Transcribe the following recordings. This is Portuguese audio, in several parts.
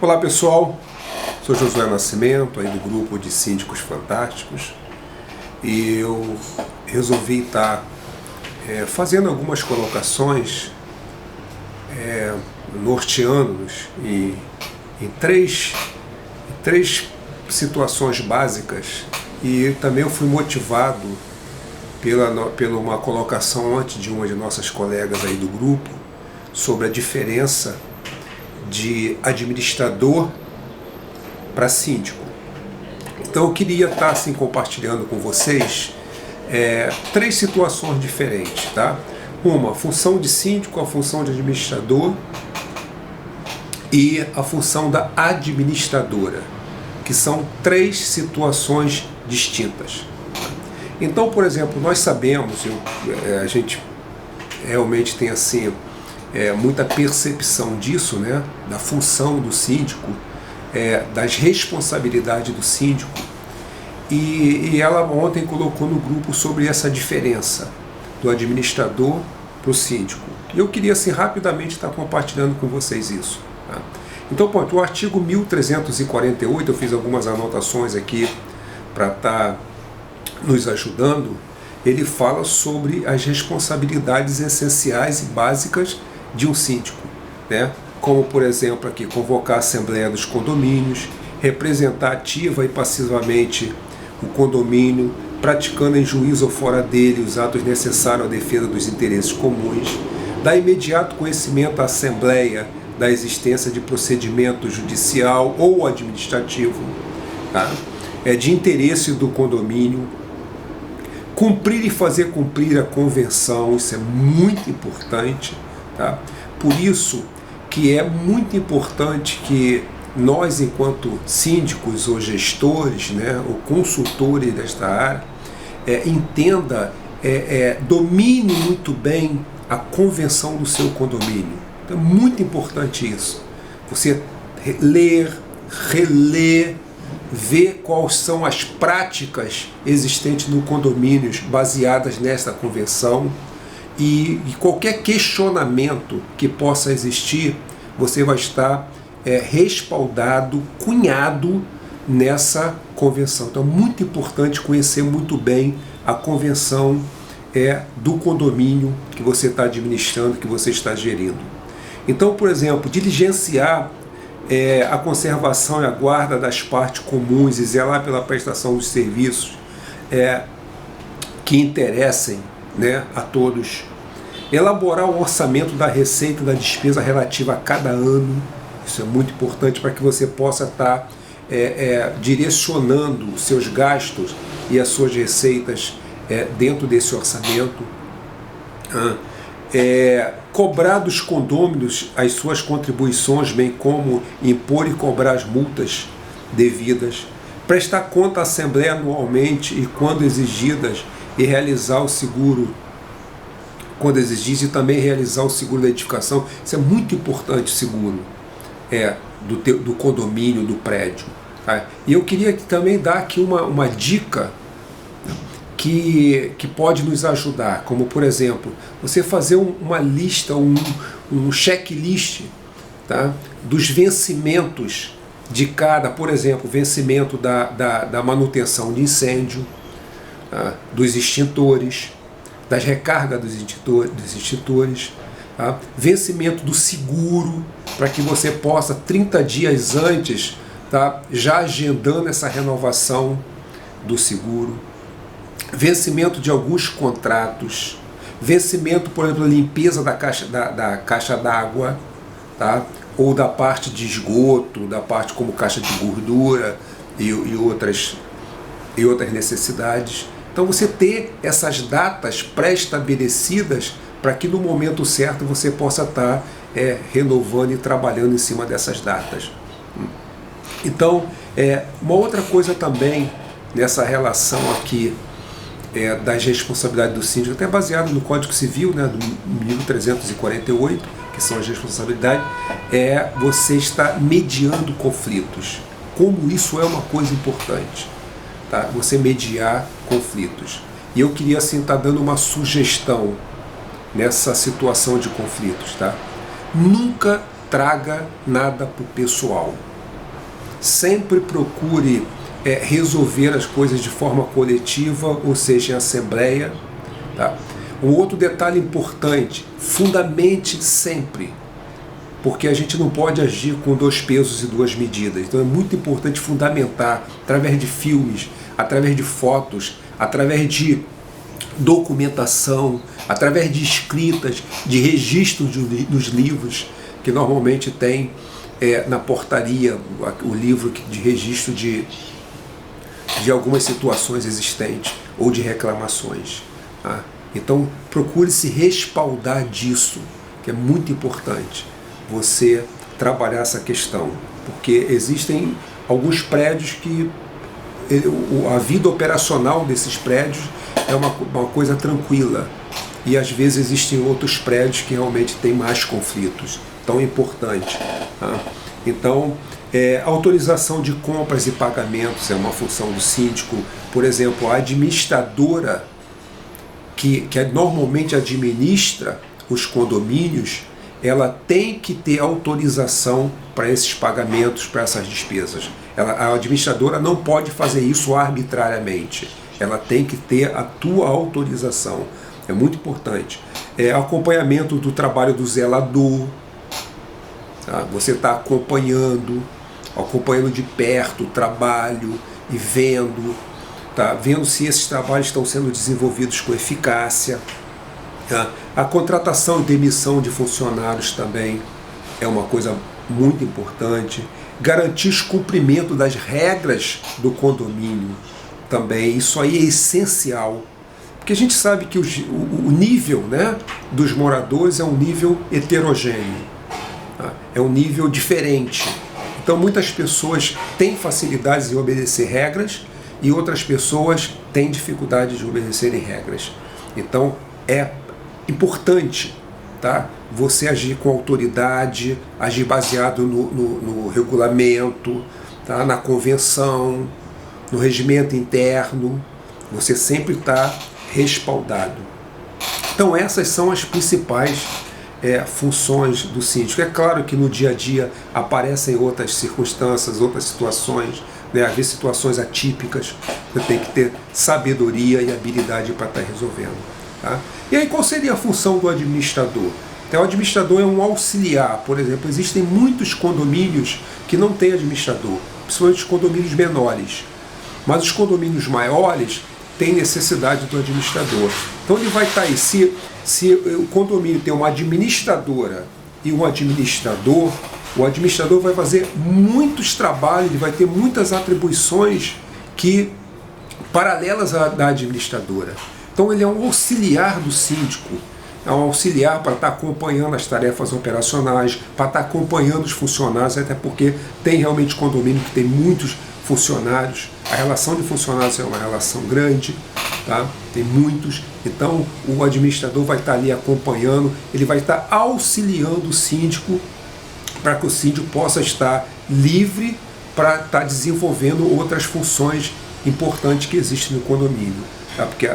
Olá pessoal, sou Josué Nascimento, aí do grupo de Síndicos Fantásticos, e eu resolvi estar fazendo algumas colocações, norteando-nos em três situações básicas, e também eu fui motivado pela uma colocação antes de uma de nossas colegas aí do grupo sobre a diferença de administrador para síndico. Então eu queria estar assim compartilhando com vocês três situações diferentes, tá? Uma, a função de síndico, a função de administrador e a função da administradora, que são três situações distintas. Então, por exemplo, nós sabemos, a gente realmente tem assim muita percepção disso, né, da função do síndico, das responsabilidades do síndico, e ela ontem colocou no grupo sobre essa diferença do administrador para o síndico. E eu queria assim rapidamente estar compartilhando com vocês isso, tá? Então, o artigo 1348, eu fiz algumas anotações aqui para estar nos ajudando. Ele fala sobre as responsabilidades essenciais e básicas de um síndico, né? Como, por exemplo, aqui, convocar a Assembleia dos Condomínios, representar ativa e passivamente o condomínio, praticando em juízo ou fora dele os atos necessários à defesa dos interesses comuns, dar imediato conhecimento à Assembleia da existência de procedimento judicial ou administrativo, tá? De interesse do condomínio, cumprir e fazer cumprir a convenção, isso é muito importante, tá? Por isso que é muito importante que nós, enquanto síndicos ou gestores, né, ou consultores desta área, domine muito bem a convenção do seu condomínio. Então é muito importante isso. Você ler, reler, ver quais são as práticas existentes no condomínio baseadas nesta convenção, e qualquer questionamento que possa existir, você vai estar respaldado, cunhado nessa convenção. Então é muito importante conhecer muito bem a convenção do condomínio que você está administrando, que você está gerindo. Então, por exemplo, diligenciar a conservação e a guarda das partes comuns e zelar pela prestação dos serviços que interessem, né, a todos. Elaborar o orçamento da receita e da despesa relativa a cada ano. Isso é muito importante para que você possa estar direcionando os seus gastos e as suas receitas dentro desse orçamento. Cobrar dos condôminos as suas contribuições, bem como impor e cobrar as multas devidas, prestar conta à Assembleia anualmente e quando exigidas, e realizar o seguro quando exigido, e também realizar o seguro da edificação. Isso é muito importante, o seguro do condomínio, do prédio, tá? E eu queria também dar aqui uma dica que pode nos ajudar, como por exemplo, você fazer uma lista, um checklist, tá, dos vencimentos de cada, por exemplo, vencimento da manutenção de incêndio, tá, dos extintores, das recargas dos extintores, tá, vencimento do seguro, para que você possa 30 dias antes, tá, já agendando essa renovação do seguro, vencimento de alguns contratos, vencimento, por exemplo, da limpeza da caixa d'água, tá? Ou da parte de esgoto, da parte como caixa de gordura e outras necessidades. Então você ter essas datas pré-estabelecidas para que no momento certo você possa estar renovando e trabalhando em cima dessas datas. Então, uma outra coisa também nessa relação aqui das responsabilidades do síndico, até baseado no Código Civil, né, do 1348, que são as responsabilidades, você está mediando conflitos. Como isso é uma coisa importante, tá? Você mediar conflitos. E eu queria assim estar dando uma sugestão nessa situação de conflitos, tá? Nunca traga nada para o pessoal. Sempre procure resolver as coisas de forma coletiva, ou seja, em assembleia. Tá? Um outro detalhe importante, fundamente sempre, porque a gente não pode agir com 2 pesos e 2 medidas. Então é muito importante fundamentar, através de filmes, através de fotos, através de documentação, através de escritas, de registros dos livros, que normalmente tem na portaria o livro de registro de algumas situações existentes ou de reclamações. Tá? Então procure se respaldar disso, que é muito importante você trabalhar essa questão, porque existem alguns prédios que a vida operacional desses prédios é uma coisa tranquila, e às vezes existem outros prédios que realmente têm mais conflitos. Então é importante. Tá? Então, autorização de compras e pagamentos é uma função do síndico. Por exemplo, a administradora que normalmente administra os condomínios, ela tem que ter autorização para esses pagamentos, para essas despesas. A administradora não pode fazer isso arbitrariamente. Ela tem que ter a tua autorização. É muito importante. Acompanhamento do trabalho do zelador. Tá? Você está acompanhando de perto o trabalho e vendo, tá? Vendo se esses trabalhos estão sendo desenvolvidos com eficácia. Tá? A contratação e demissão de funcionários também é uma coisa muito importante. Garantir o cumprimento das regras do condomínio também, isso aí é essencial. Porque a gente sabe que o nível, né, dos moradores é um nível heterogêneo, tá? É um nível diferente. Então muitas pessoas têm facilidades em obedecer regras e outras pessoas têm dificuldade de obedecerem regras. Então é importante, tá, você agir com autoridade, agir baseado no regulamento, tá, na convenção, no regimento interno. Você sempre está respaldado. Então essas são as principais funções do síndico. É claro que no dia a dia aparecem outras circunstâncias, outras situações, né? Às vezes situações atípicas, você tem que ter sabedoria e habilidade para estar resolvendo. Tá? E aí qual seria a função do administrador? Então, o administrador é um auxiliar. Por exemplo, existem muitos condomínios que não têm administrador, principalmente os condomínios menores. Mas os condomínios maiores têm necessidade do administrador. Então ele vai estar aí, se o condomínio tem uma administradora e um administrador, o administrador vai fazer muitos trabalhos, ele vai ter muitas atribuições paralelas da administradora. Então ele é um auxiliar do síndico, é um auxiliar para estar acompanhando as tarefas operacionais, para estar acompanhando os funcionários, até porque tem realmente condomínio que tem muitos funcionários, a relação de funcionários é uma relação grande, tá? Tem muitos, então o administrador vai estar ali acompanhando, ele vai estar auxiliando o síndico para que o síndico possa estar livre para estar desenvolvendo outras funções importantes que existem no condomínio. Tá? Porque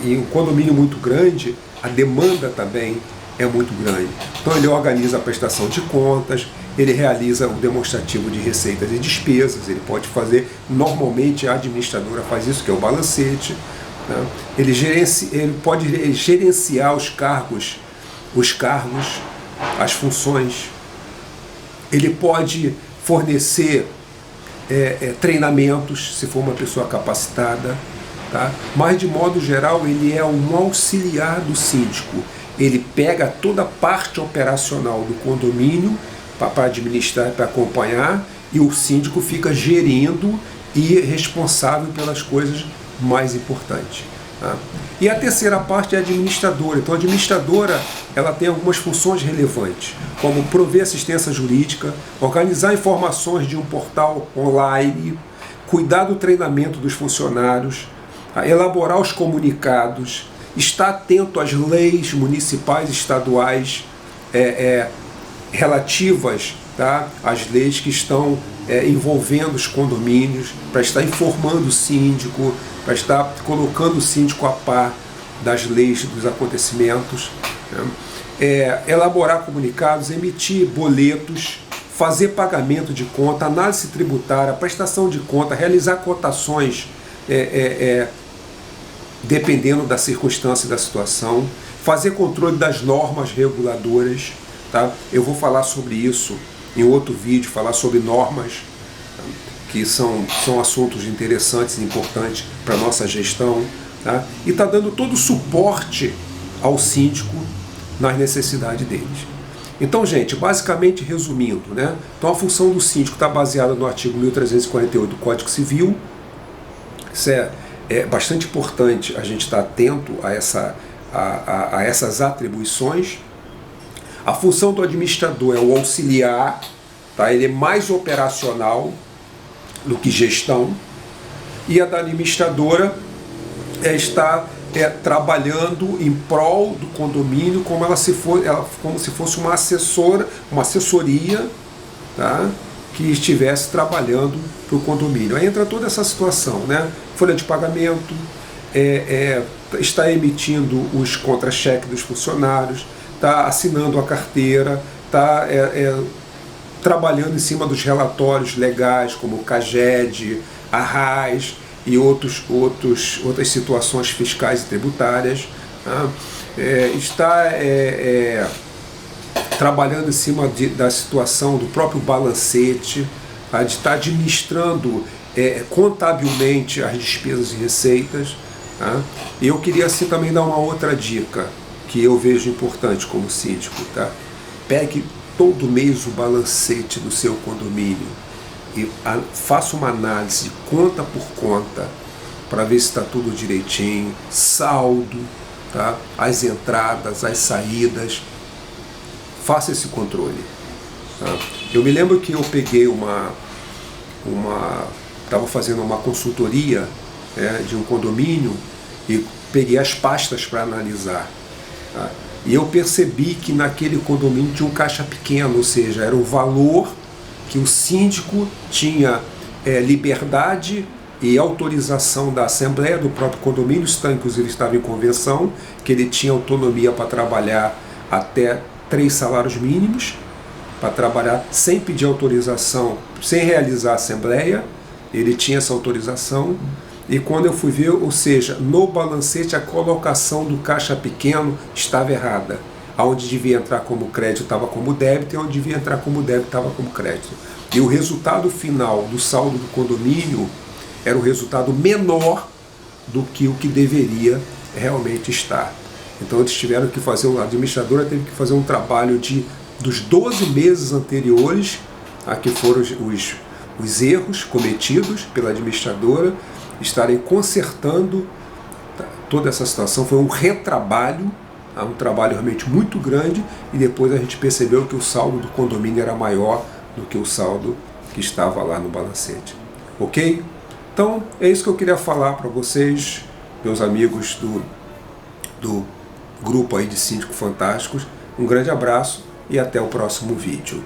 em um condomínio muito grande, a demanda também é muito grande. Então ele organiza a prestação de contas, ele realiza o demonstrativo de receitas e despesas, ele pode fazer, normalmente a administradora faz isso, que é o balancete, né? Ele pode gerenciar os cargos, as funções, ele pode fornecer treinamentos, se for uma pessoa capacitada, tá? Mas de modo geral ele é um auxiliar do síndico. Ele pega toda a parte operacional do condomínio para administrar, para acompanhar, e o síndico fica gerindo e responsável pelas coisas mais importantes. Tá? E a terceira parte é a administradora. Então a administradora ela tem algumas funções relevantes, como prover assistência jurídica, organizar informações de um portal online, cuidar do treinamento dos funcionários, elaborar os comunicados, estar atento às leis municipais e estaduais relativas, tá, às leis que estão envolvendo os condomínios, para estar informando o síndico, para estar colocando o síndico a par das leis, dos acontecimentos, né? elaborar comunicados, emitir boletos, fazer pagamento de conta, análise tributária, prestação de conta, realizar cotações dependendo da circunstância e da situação, fazer controle das normas reguladoras, tá? Eu vou falar sobre isso em outro vídeo, falar sobre normas, tá? Que são assuntos interessantes e importantes para a nossa gestão, tá? E está dando todo o suporte ao síndico nas necessidades deles. Então, gente, basicamente resumindo, né? Então a função do síndico está baseada no artigo 1348 do Código Civil. Isso é bastante importante a gente estar atento a essas atribuições. A função do administrador é o auxiliar, tá? Ele é mais operacional do que gestão. E a da administradora está trabalhando em prol do condomínio como se fosse uma assessoria, tá? Que estivesse trabalhando para o condomínio. Aí entra toda essa situação, né? Folha de pagamento, está emitindo os contra-cheques dos funcionários, está assinando a carteira, está trabalhando em cima dos relatórios legais, como o CAGED, a RAS e outras situações fiscais e tributárias, tá? Está trabalhando em cima da situação do próprio balancete, tá? De estar administrando contabilmente as despesas e receitas, tá? E eu queria assim também dar uma outra dica que eu vejo importante como síndico, tá? Pegue todo mês o balancete do seu condomínio e faça uma análise conta por conta para ver se está tudo direitinho, saldo, tá? As entradas, as saídas. Faça esse controle, tá? Eu me lembro que eu peguei estava fazendo uma consultoria de um condomínio e peguei as pastas para analisar, tá? E eu percebi que naquele condomínio tinha um caixa pequeno, ou seja, era o valor que o síndico tinha liberdade e autorização da Assembleia do próprio condomínio, isso inclusive estava em convenção, que ele tinha autonomia para trabalhar até 3 salários mínimos, para trabalhar sem pedir autorização, sem realizar a Assembleia, ele tinha essa autorização. E quando eu fui ver, ou seja, no balancete a colocação do caixa pequeno estava errada. Onde devia entrar como crédito estava como débito, e onde devia entrar como débito estava como crédito. E o resultado final do saldo do condomínio era o resultado menor do que o que deveria realmente estar. Então eles tiveram que fazer, a administradora teve que fazer um trabalho dos 12 meses anteriores, que foram os erros cometidos pela administradora, estarem consertando toda essa situação. Foi um retrabalho, um trabalho realmente muito grande, e depois a gente percebeu que o saldo do condomínio era maior do que o saldo que estava lá no balancete. Ok? Então é isso que eu queria falar para vocês, meus amigos do grupo aí de Síndicos Fantásticos. Um grande abraço e até o próximo vídeo.